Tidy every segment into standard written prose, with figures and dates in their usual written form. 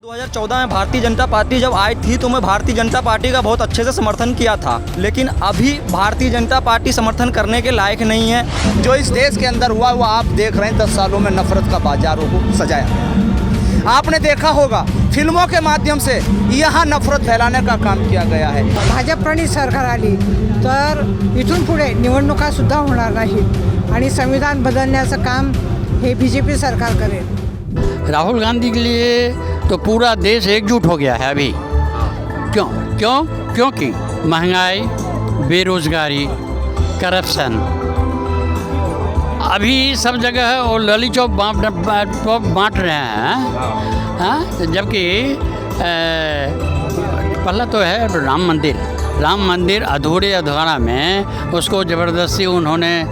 2014 में भारतीय जनता पार्टी जब आई थी तो मैं भारतीय जनता पार्टी का बहुत अच्छे से समर्थन किया था, लेकिन अभी भारतीय जनता पार्टी समर्थन करने के लायक नहीं है। जो इस देश के अंदर हुआ वो आप देख रहे हैं। 10 सालों में नफरत का बाजारों को सजाया। आपने देखा होगा फिल्मों के माध्यम से यहाँ नफरत फैलाने का काम किया गया है। भाजपप्रणीत सरकार आली तर इथून पुढे निवडणुका सुद्धा होणार नाहीत आणि संविधान बदलण्याचं काम हे बीजेपी सरकार करेल। राहुल गांधी के लिए तो पूरा देश एकजुट हो गया है अभी। क्योंकि महंगाई, बेरोजगारी, करप्शन अभी सब जगह वो लली चौक बांट रहे हैं। हाँ, जबकि पहला तो है राम मंदिर अधूरा में उसको ज़बरदस्ती उन्होंने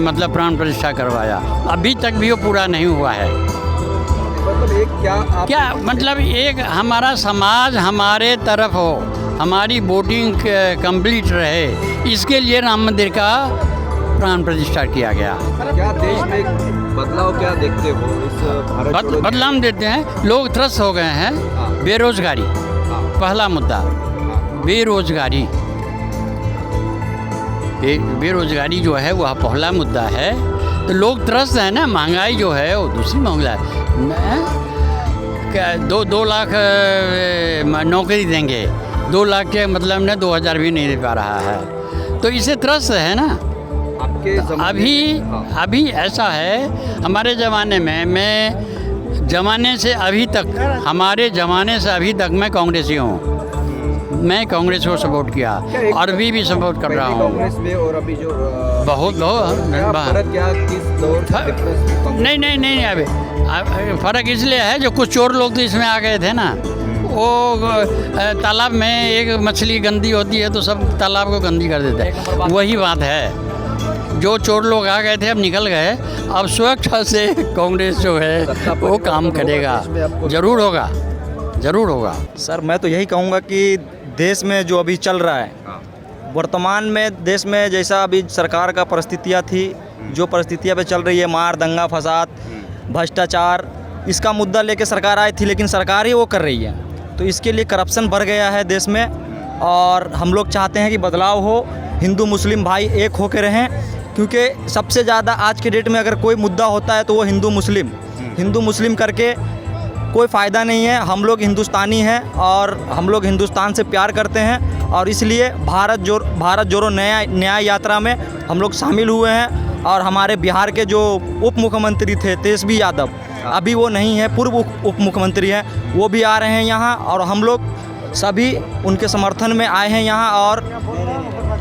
मतलब प्राण प्रतिष्ठा करवाया। अभी तक भी वो पूरा नहीं हुआ है। मतलब क्या मतलब एक हमारा समाज हमारे तरफ हो, हमारी वोटिंग कंप्लीट रहे, इसके लिए राम मंदिर का प्राण प्रतिष्ठा किया गया। क्या देश में बदलाव क्या देखते हो इस भारत बदलाव देते हैं। लोग त्रस्त हो गए हैं। बेरोजगारी पहला मुद्दा, बेरोजगारी जो है वह पहला मुद्दा है। तो लोग त्रस्त है ना। महंगाई जो है वो दूसरी मामला है। 2 लाख नौकरी देंगे, 2 लाख के मतलब ने 2000 भी नहीं दे पा रहा है, तो इसे त्रस्त है ना। अभी ऐसा है हमारे ज़माने में, हमारे ज़माने से अभी तक मैं कांग्रेसी हूँ। मैं कांग्रेस को सपोर्ट किया और अभी भी सपोर्ट कर रहा हूँ। कांग्रेस में और अभी जो बहुत नहीं अभी फ़र्क इसलिए है जो कुछ चोर लोग तो इसमें आ गए थे ना। वो तालाब में एक मछली गंदी होती है तो सब तालाब को गंदी कर देते हैं। वही बात है, जो चोर लोग आ गए थे अब निकल गए। अब सुरक्षा से कांग्रेस जो है वो काम करेगा। ज़रूर होगा। सर मैं तो यही कहूँगा कि देश में जो अभी चल रहा है, वर्तमान में देश में जैसा अभी सरकार का परिस्थितियाँ थी, जो परिस्थितियाँ पे चल रही है, मार दंगा फसाद भ्रष्टाचार, इसका मुद्दा लेके सरकार आई थी, लेकिन सरकार ही वो कर रही है। तो इसके लिए करप्शन बढ़ गया है देश में और हम लोग चाहते हैं कि बदलाव हो, हिंदू मुस्लिम भाई एक होकर रहें, क्योंकि सबसे ज़्यादा आज के डेट में अगर कोई मुद्दा होता है तो वो हिंदू मुस्लिम करके कोई फ़ायदा नहीं है। हम लोग हिंदुस्तानी हैं और हम लोग हिंदुस्तान से प्यार करते हैं और इसलिए भारत जोड़ो न्याय यात्रा में हम लोग शामिल हुए हैं। और हमारे बिहार के जो उप मुख्यमंत्री थे तेजस्वी यादव, अभी वो नहीं है, पूर्व उप मुख्यमंत्री हैं, वो भी आ रहे हैं यहाँ और हम लोग सभी उनके समर्थन में आए हैं यहाँ। और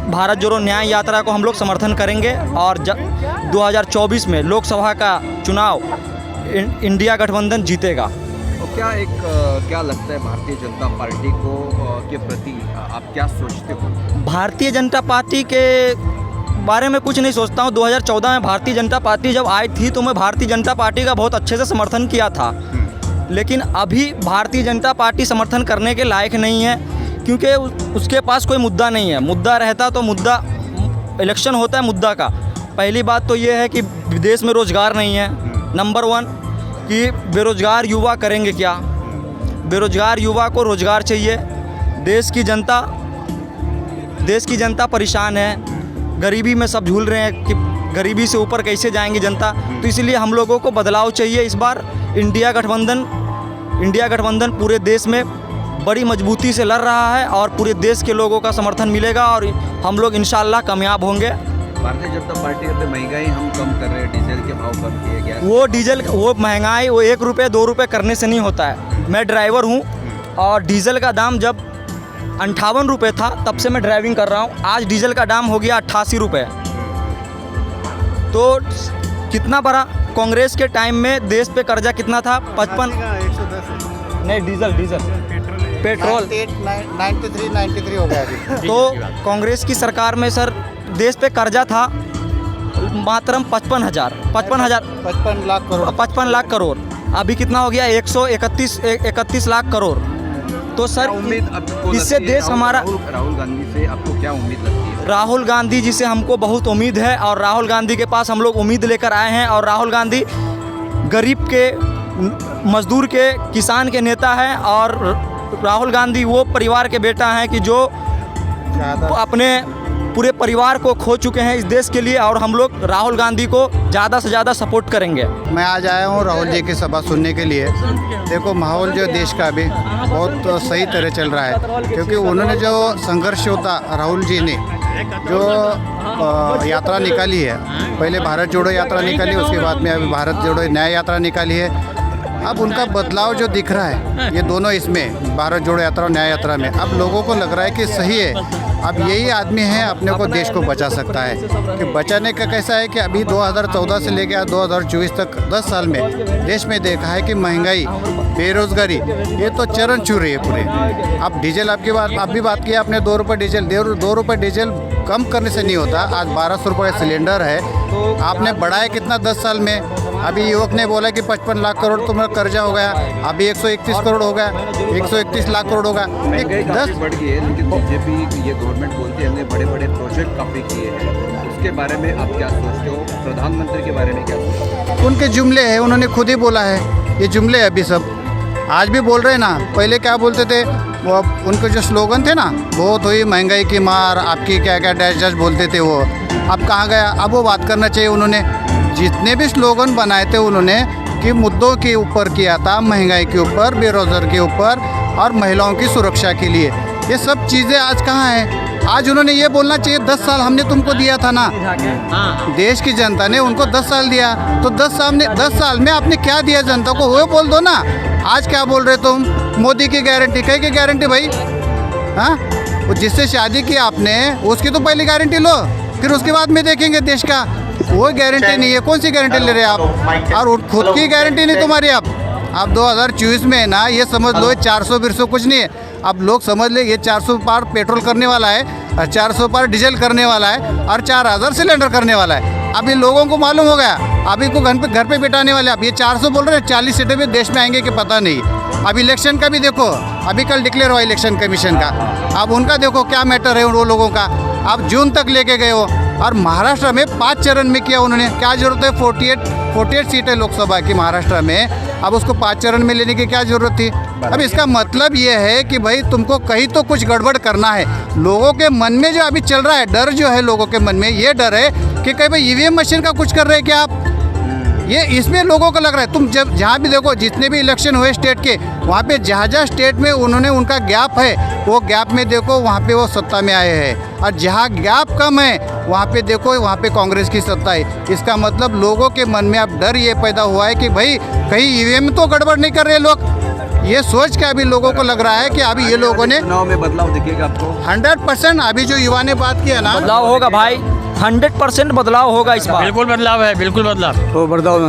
भारत जोड़ो न्याय यात्रा को हम लोग समर्थन करेंगे और 2024 में लोकसभा का चुनाव इंडिया गठबंधन जीतेगा। क्या लगता है भारतीय जनता पार्टी को के प्रति आप क्या सोचते हो? भारतीय जनता पार्टी के बारे में कुछ नहीं सोचता हूँ। 2014 में भारतीय जनता पार्टी जब आई थी तो मैं भारतीय जनता पार्टी का बहुत अच्छे से समर्थन किया था, लेकिन अभी भारतीय जनता पार्टी समर्थन करने के लायक नहीं है, क्योंकि उसके पास कोई मुद्दा नहीं है। मुद्दा रहता तो मुद्दा इलेक्शन होता है मुद्दा का। पहली बात तो ये है कि देश में रोज़गार नहीं है। नंबर 1 कि बेरोज़गार युवा करेंगे क्या? बेरोज़गार युवा को रोज़गार चाहिए। देश की जनता परेशान है, गरीबी में सब झूल रहे हैं कि गरीबी से ऊपर कैसे जाएंगी जनता। तो इसलिए हम लोगों को बदलाव चाहिए। इस बार इंडिया गठबंधन पूरे देश में बड़ी मजबूती से लड़ रहा है और पूरे देश के लोगों का समर्थन मिलेगा और हम लोग इंशाअल्लाह कामयाब होंगे। भारतीय जनता पार्टी कहते महंगाई हम कम कर रहे हैं, डीजल के भाव कम किए गए। वो महंगाई वो 1 रुपये 2 रुपये करने से नहीं होता है। मैं ड्राइवर हूँ और डीजल का दाम जब 58 रुपये था तब से मैं ड्राइविंग कर रहा हूँ। आज डीजल का दाम हो गया 88 रुपये। तो कितना बढ़ा? कांग्रेस के टाइम में देश पे कर्जा कितना था? 55 नहीं, डीजल पेट्रोल 93 हो गया। तो कांग्रेस की सरकार में सर देश पे कर्जा था मात्र 55 लाख करोड़। अभी कितना हो गया? 131 लाख करोड़। तो सर इससे देश हमारा। राहुल गांधी से आपको क्या उम्मीद लगती है? राहुल गांधी जी से हमको बहुत उम्मीद है और राहुल गांधी के पास हम लोग उम्मीद लेकर आए हैं। और राहुल गांधी गरीब के मजदूर के, किसान के नेता हैं और राहुल गांधी वो परिवार के बेटा हैं कि जो अपने पूरे परिवार को खो चुके हैं इस देश के लिए, और हम लोग राहुल गांधी को ज़्यादा से ज़्यादा सपोर्ट करेंगे। मैं आज आया हूँ राहुल जी की सभा सुनने के लिए। देखो माहौल जो देश का अभी बहुत सही तरह चल रहा है, क्योंकि उन्होंने जो संघर्ष होता राहुल जी ने जो यात्रा निकाली है, पहले भारत जोड़ो यात्रा निकाली, उसके बाद में अभी भारत जोड़ो न्याय यात्रा निकाली है। अब उनका बदलाव जो दिख रहा है ये दोनों इसमें भारत जोड़ो यात्रा और न्याय यात्रा में, अब लोगों को लग रहा है कि सही है। अब यही आदमी है अपने को देश को बचा सकता है। कि बचाने का कैसा है कि अभी 2014 से लेकर 2024 तक 10 साल में देश में देखा है कि महंगाई, बेरोजगारी ये तो चरण छू रही है पूरे। अब डीजल आपकी बात आप भी बात की आपने, 2 रुपये डीजल, 2 रुपये डीजल कम करने से नहीं होता। आज 1200 रुपये सिलेंडर है, आपने बढ़ाया कितना 10 साल में। अभी युवक ने बोला कि 55 लाख करोड़ तुम्हारा कर्जा हो गया, अभी 131 करोड़ हो गया, 131 लाख करोड़ होगा। महंगाई काफी बढ़ गई है, लेकिन बीजेपी ये गवर्नमेंट बोलती है हमने बड़े बड़े प्रोजेक्ट काफ़ी किए हैं। उसके बारे में आप क्या सोचते हो? प्रधानमंत्री के बारे में क्या सोचते हो? उनके जुमले हैं, उन्होंने खुद ही बोला है, ये जुमले है अभी सब। आज भी बोल रहे हैं ना, पहले क्या बोलते थे वो, उनके जो स्लोगन थे ना, बहुत हुई महंगाई की मार, आपकी क्या क्या डैश डैश बोलते थे वो, अब कहाँ गया? अब वो बात करना चाहिए। उन्होंने जितने भी स्लोगन बनाए थे उन्होंने कि मुद्दों के ऊपर किया था, महंगाई के ऊपर, बेरोजगार के ऊपर और महिलाओं की सुरक्षा के लिए। ये सब चीज़ें आज कहाँ हैं? आज उन्होंने ये बोलना चाहिए 10 साल हमने तुमको दिया था ना, देश की जनता ने उनको 10 साल दिया, तो 10 साल में आपने क्या दिया जनता को वो बोल दो ना। आज क्या बोल रहे तुम? मोदी की गारंटी, कहीं की गारंटी भाई? हाँ, वो जिससे शादी की आपने उसकी तो पहली गारंटी लो, फिर उसके बाद में देखेंगे देश का। वो गारंटी नहीं है, कौन सी गारंटी ले रहे हैं आप? और खुद की गारंटी नहीं तुम्हारी। अब 2024 में है ना, ये समझ लो 400 कुछ नहीं है। अब लोग समझ ले ये 400 पार पेट्रोल करने वाला है और 400 पार डीजल करने वाला है और 4000 सिलेंडर करने वाला है। अभी लोगों को मालूम हो गया, अभी को घर पे बिठाने वाले। अब ये 400 बोल रहे हैं, 40 सीटें भी देश में आएंगे कि पता नहीं। अब इलेक्शन का भी देखो, अभी कल डिक्लेयर हुआ इलेक्शन कमीशन का, अब उनका देखो क्या मैटर है वो लोगों का। अब जून तक लेके गए हो, और महाराष्ट्र में 5 चरण में किया उन्होंने। क्या जरूरत है? 48 सीटें लोकसभा की महाराष्ट्र में, अब उसको 5 चरण में लेने की क्या जरूरत थी? अब इसका मतलब ये है कि भाई तुमको कहीं तो कुछ गड़बड़ करना है। लोगों के मन में जो अभी चल रहा है डर, जो है लोगों के मन में ये डर है कि कहीं भाई ईवीएम मशीन का कुछ कर रहे हैं क्या आप? ये इसमें लोगों को लग रहा है। तुम जब जहाँ भी देखो, जितने भी इलेक्शन हुए स्टेट के, वहाँ पे जहाँ स्टेट में उन्होंने उनका गैप है, वो गैप में देखो वहाँ पे वो सत्ता में आए हैं, और जहाँ गैप कम है वहाँ पे देखो वहाँ पे कांग्रेस की सत्ता है। इसका मतलब लोगों के मन में अब डर ये पैदा हुआ है कि भाई कहीं ईवीएम तो गड़बड़ नहीं कर रहे लोग। ये सोच के अभी लोगों को लग रहा है कि अभी ये लोगों ने चुनाव में बदलाव दिखेगा आपको? 100%। अभी जो युवा ने बात किया ना, बदलाव होगा भाई, 100% बदलाव होगा इस बार। बिल्कुल बदलाव है, बिल्कुल बदलाव। तो बदलाव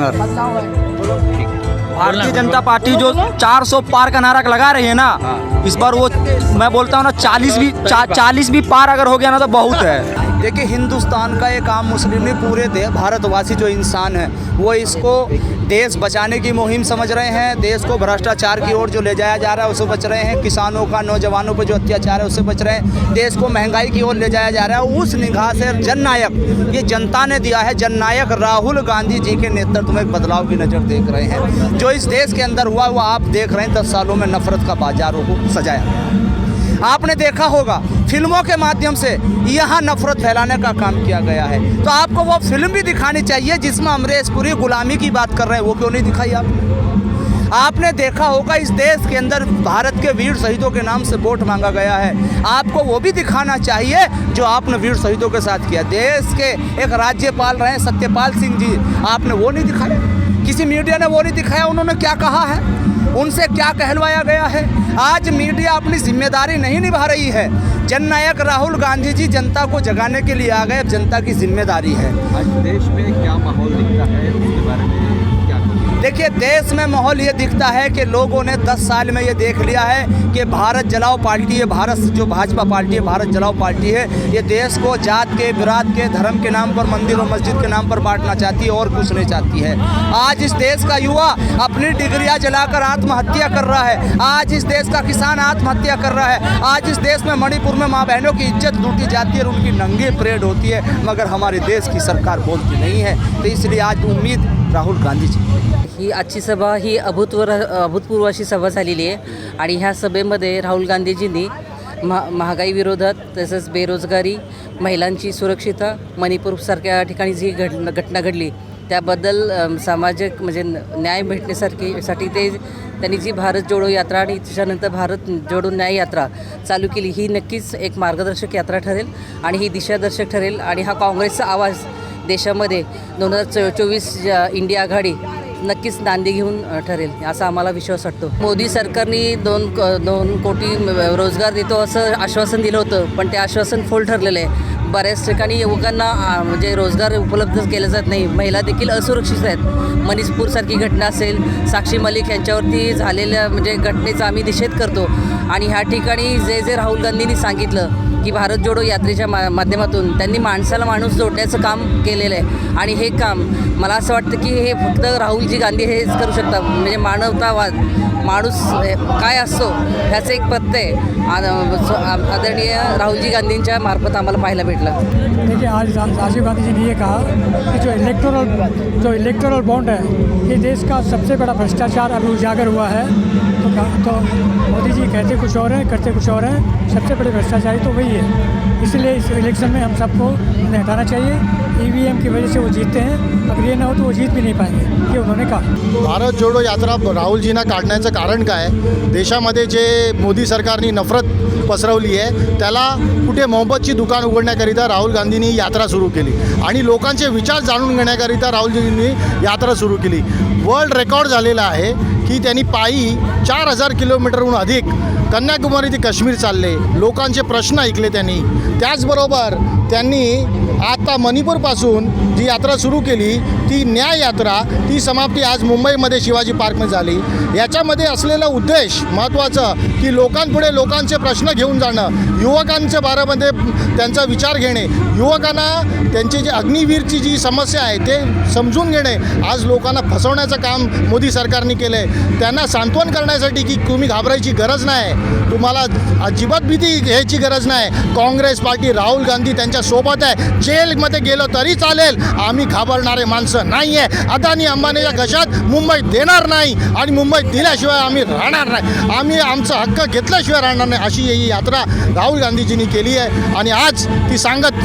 भारतीय जनता पार्टी जो 400 पार का नारा लगा रही है ना, इस बार वो मैं बोलता हूँ ना 40 भी पार अगर हो गया ना तो बहुत है। देखिए, हिंदुस्तान का एक आम मुस्लिम नहीं, पूरे भारतवासी जो इंसान है वो इसको देश बचाने की मुहिम समझ रहे हैं। देश को भ्रष्टाचार की ओर जो ले जाया जा रहा है उससे बच रहे हैं। किसानों का, नौजवानों पर जो अत्याचार है उससे बच रहे हैं। देश को महंगाई की ओर ले जाया जा रहा है। उस निगाह से जननायक, ये जनता ने दिया है, जननायक राहुल गांधी जी के नेतृत्व में बदलाव की नज़र देख रहे हैं। जो इस देश के अंदर हुआ वो आप देख रहे हैं। 10 सालों में नफरत का बाजारों को सजाया। आपने देखा होगा फिल्मों के माध्यम से यहाँ नफरत फैलाने का काम किया गया है। तो आपको वो फिल्म भी दिखानी चाहिए जिसमें अमरीश पुरी गुलामी की बात कर रहे हैं, वो क्यों नहीं दिखाई आपने देखा होगा इस देश के अंदर भारत के वीर शहीदों के नाम से वोट मांगा गया है, आपको वो भी दिखाना चाहिए जो आपने वीर शहीदों के साथ किया। देश के एक राज्यपाल रहे सत्यपाल सिंह जी, आपने वो नहीं दिखाया, किसी मीडिया ने वो नहीं दिखाया उन्होंने क्या कहा है, उनसे क्या कहलवाया गया है। आज मीडिया अपनी जिम्मेदारी नहीं निभा रही है। जननायक राहुल गांधी जी जनता को जगाने के लिए आ गए, अब जनता की जिम्मेदारी है। आज देश में क्या माहौल दिखता है, उसके बारे में क्या? देखिए, देश में माहौल ये दिखता है कि लोगों ने 10 साल में ये देख लिया है कि भारत जलाओ पार्टी है, भारत जो भाजपा पार्टी है, भारत जलाओ पार्टी है, ये देश को जात के, विरात के, धर्म के नाम पर, मंदिर और मस्जिद के नाम पर बांटना चाहती है और कुछ नहीं चाहती है। आज इस देश का युवा अपनी डिग्रियां जलाकर आत्महत्या कर रहा है। आज इस देश का किसान आत्महत्या कर रहा है। आज इस देश में मणिपुर में माँ बहनों की इज्जत लूटी जाती है और उनकी नंगी परेड होती है, मगर हमारे देश की सरकार बोलती नहीं है। तो इसलिए आज उम्मीद राहुल गांधीजी। ही आजची सभा ही अभूतपूर्व अशी सभा झालेली आहे आणि ह्या सभेमध्ये राहुल गांधीजींनी महागाई विरोधात तसंच बेरोजगारी, महिलांची सुरक्षितता, मणिपूरसारख्या ठिकाणी जी घटना घडली त्याबद्दल सामाजिक म्हणजे न्याय भेटण्यासाठी त्यांनी जी भारत जोडो यात्रा आणि त्याच्यानंतर भारत जोडो न्याय यात्रा चालू केली, ही नक्कीच एक मार्गदर्शक यात्रा ठरेल आणि ही दिशादर्शक ठरेल आणि हा काँग्रेसचा आवाज देशामध्ये 2024 इंडिया आघाडी नक्कीच नांदी घेऊन ठरेल असा आम्हाला विश्वास वाटतो. मोदी सरकारने 2 कोटी रोजगार देतो असं आश्वासन दिलं होतं, पण ते आश्वासन फोल ठरलेलं आहे. बऱ्याच ठिकाणी युवकांना म्हणजे रोजगार उपलब्ध केला जात नाही. महिला देखील असुरक्षित आहेत. मणिपूरसारखी घटना असेल, साक्षी मलिक यांच्यावरती झालेल्या म्हणजे घटनेचा आम्ही निषेध करतो आणि ह्या ठिकाणी जे राहुल गांधींनी सांगितलं की भारत जोडो यात्रेच्या माध्यमातून त्यांनी माणसाला माणूस जोडण्याचं काम केलेलं आहे आणि हे काम मला असं वाटतं की हे फक्त राहुलजी गांधी हेच करू शकतात. म्हणजे मानवतावाद, माणूस काय असतो ह्याचं एक प्रत्यय आदरणीय राहुलजी गांधींच्या मार्फत आम्हाला पाहायला भेटलं. देखिए, आज राजीव गांधी जी ने ये कहा कि जो इलेक्टोरल बॉन्ड है ये देश का सबसे बड़ा भ्रष्टाचार अभी उजागर हुआ है. तो मोदी जी कहते कुछ और हैं, करते कुछ और हैं. सबसे बड़े भ्रष्टाचारी तो वही है. इसलिए इस इलेक्शन में हम सबको उन्हें हटाना चाहिए. EVM की वजह से वो जीतते हैं. अगर ये ना हो तो वो जीत भी नहीं पाएंगे, ये उन्होंने कहा. भारत जोडो यात्रा राहुलजींना काढण्याचं कारण काय? देशामध्ये जे मोदी सरकारने नफरत पसरवली आहे त्याला कुठे मोहब्बतची दुकान उघडण्याकरिता राहुल गांधींनी यात्रा सुरू केली आणि लोकांचे विचार जाणून घेण्याकरिता राहुलजींनी यात्रा सुरू केली. वर्ल्ड रेकॉर्ड झालेला आहे की त्यांनी पायी 4000 किलोमीटरहून अधिक कन्याकुमारी ते काश्मीर चालले. लोकांचे प्रश्न ऐकले त्यांनी. त्याचबरोबर त्यांनी आता मणिपूरपासून जी यात्रा सुरू केली ती न्याय यात्रा, ती समाप्ती आज मुंबईमध्ये शिवाजी पार्कमध्ये झाली. याच्यामध्ये असलेला उद्देश महत्त्वाचं की लोकांपुढे लोकांचे प्रश्न घेऊन जाणं, युवकांच्या बारेमध्ये त्यांचा विचार घेणे, युवकांना त्यांची जी अग्निवीरची जी समस्या आहे ते समजून घेणे. आज लोकांना फसवण्याचं काम मोदी सरकारने केलं आहे. त्यांना सांत्वन करण्यासाठी की तुम्ही घाबरायची गरज नाही, तुम्हाला अजिबात भीती घ्यायची गरज नाही. काँग्रेस पार्टी, राहुल गांधी त्यांच्या सोबत आहे. जेलमध्ये गेलो तरी चालेल, आम्ही घाबरणारे माणसं नाही आहे. अदानी अंबानीच्या घशात मुंबईत देणार नाही आणि मुंबईत दिल्याशिवाय आम्ही राहणार नाही. आम्ही आमचा हक्क घेतल्याशिवाय राहणार नाही. अशी ही यात्रा राहुल गांधीजींनी केली आहे आणि आज ती सांगत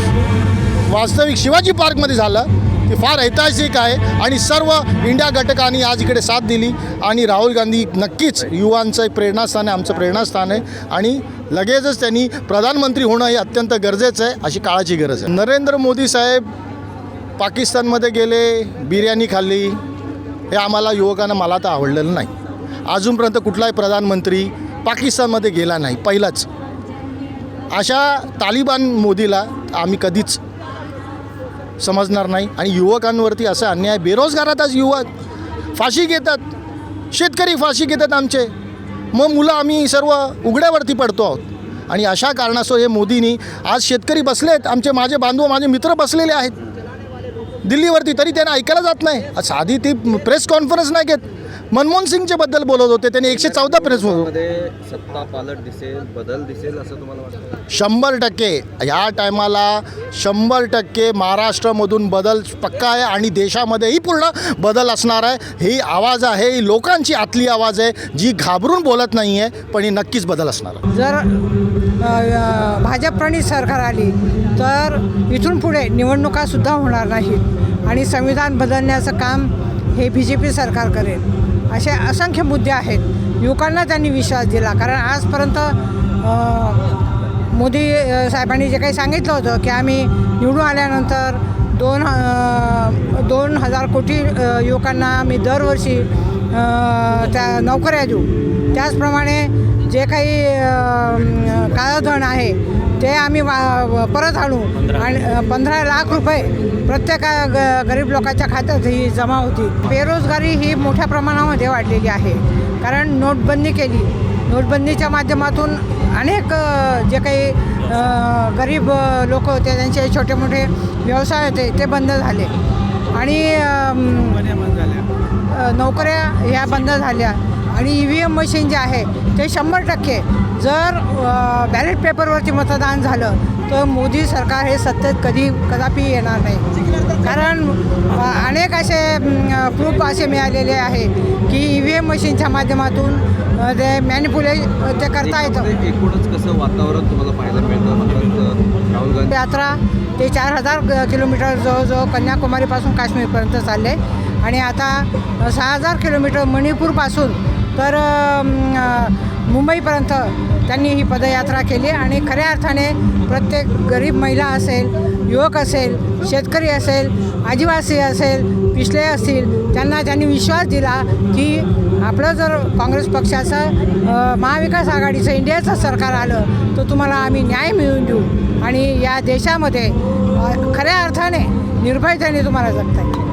वास्तविक शिवाजी पार्कमध्ये झालं. ती फार ऐतिहासिक आहे आणि सर्व इंडिया घटकांनी आज इकडे साथ दिली आणि राहुल गांधी नक्कीच युवांचं एक प्रेरणास्थान आहे, आमचं प्रेरणास्थान आहे आणि लगेचच त्यांनी प्रधानमंत्री होणं हे अत्यंत गरजेचं आहे, अशी काळाची गरज आहे. नरेंद्र मोदी साहेब पाकिस्तानमध्ये गेले, बिर्याणी खाल्ली, हे आम्हाला युवकांना मला तर आवडलेलं नाही. अजूनपर्यंत कुठलाही प्रधानमंत्री पाकिस्तानमध्ये गेला नाही, पहिलाच. अशा तालिबान मोदीला आम्ही कधीच समजणार नाही आणि युवकांवरती असा अन्याय. बेरोजगारात आज युवक फाशी घेतात, शेतकरी फाशी घेतात आमचे, मग मुलं आम्ही सर्व उघड्यावरती पडतो आहोत आणि अशा कारणास्तव हे मोदींनी आज शेतकरी बसलेत, माझे बांधव, माझे मित्र बसलेले आहेत दिल्लीवरती, तरी त्यांना ऐकायला जात नाही. साधी ती प्रेस कॉन्फरन्स नाही घेत. मनमोहन सिंगच्या बद्दल बोलत होते, त्यांनी 114 प्रेस सत्ता पालट दिसेल, बदल दिसेल असं तुम्हाला वाटतं? 100% ह्या टायमाला 100% महाराष्ट्रामधून बदल पक्का आहे आणि देशामध्येही पूर्ण बदल असणार आहे. ही आवाज आहे, ही लोकांची आतली आवाज आहे जी घाबरून बोलत नाही आहे, पण ही नक्कीच बदल असणार आहे. जर भाजप-प्रणीत सरकार आली तर इथून पुढे निवडणुकासुद्धा होणार नाहीत आणि संविधान बदलण्याचं काम हे BJP सरकार करेल. असे असंख्य मुद्दे आहेत. युवकांना त्यांनी विश्वास दिला, कारण आजपर्यंत मोदी साहेबांनी जे काही सांगितलं होतं की आम्ही निवडून आल्यानंतर 2,000 कोटी युवकांना आम्ही दरवर्षी त्या नोकऱ्या देऊ. त्याचप्रमाणे जे काही काळं धन आहे ते आम्ही परत आणू आणि 15 लाख रुपये प्रत्येक गरीब लोकांच्या खात्यात ही जमा होती. बेरोजगारी ही मोठ्या प्रमाणामध्ये वाढलेली आहे, कारण नोटबंदी केली. नोटबंदीच्या माध्यमातून अनेक जे काही गरीब लोक होते त्यांचे छोटे मोठे व्यवसाय होते ते बंद झाले आणि नोकऱ्या ह्या बंद झाल्या आणि EVM मशीन जे आहे ते 100% जर बॅलेट पेपरवरती मतदान झालं तर मोदी सरकार हे सत्तेत कदापि येणार नाही. कारण अनेक असे प्रूफ असे मिळालेले आहे की EVM मशीनच्या माध्यमातून ते मॅनिप्युलेट ते करता येतं. एकूणच कसं वातावरण तुम्हाला पाहायला मिळतं म्हणतात राहुल गांधी यात्रा ते 4000 किलोमीटर जवळजवळ कन्याकुमारीपासून काश्मीरपर्यंत चालले आणि आता 6000 किलोमीटर मणिपूरपासून तर मुंबईपर्यंत त्यांनी ही पदयात्रा केली आणि खऱ्या अर्थाने प्रत्येक गरीब महिला असेल, युवक असेल, शेतकरी असेल, आदिवासी असेल, पिछले असतील, त्यांनी विश्वास दिला की आपलं जर काँग्रेस पक्षाचं महाविकास आघाडीचं इंडियाचं सरकार आलं तर तुम्हाला आम्ही न्याय मिळवून देऊ आणि या देशामध्ये खऱ्या अर्थाने निर्भयतेने तुम्हाला जगता येईल.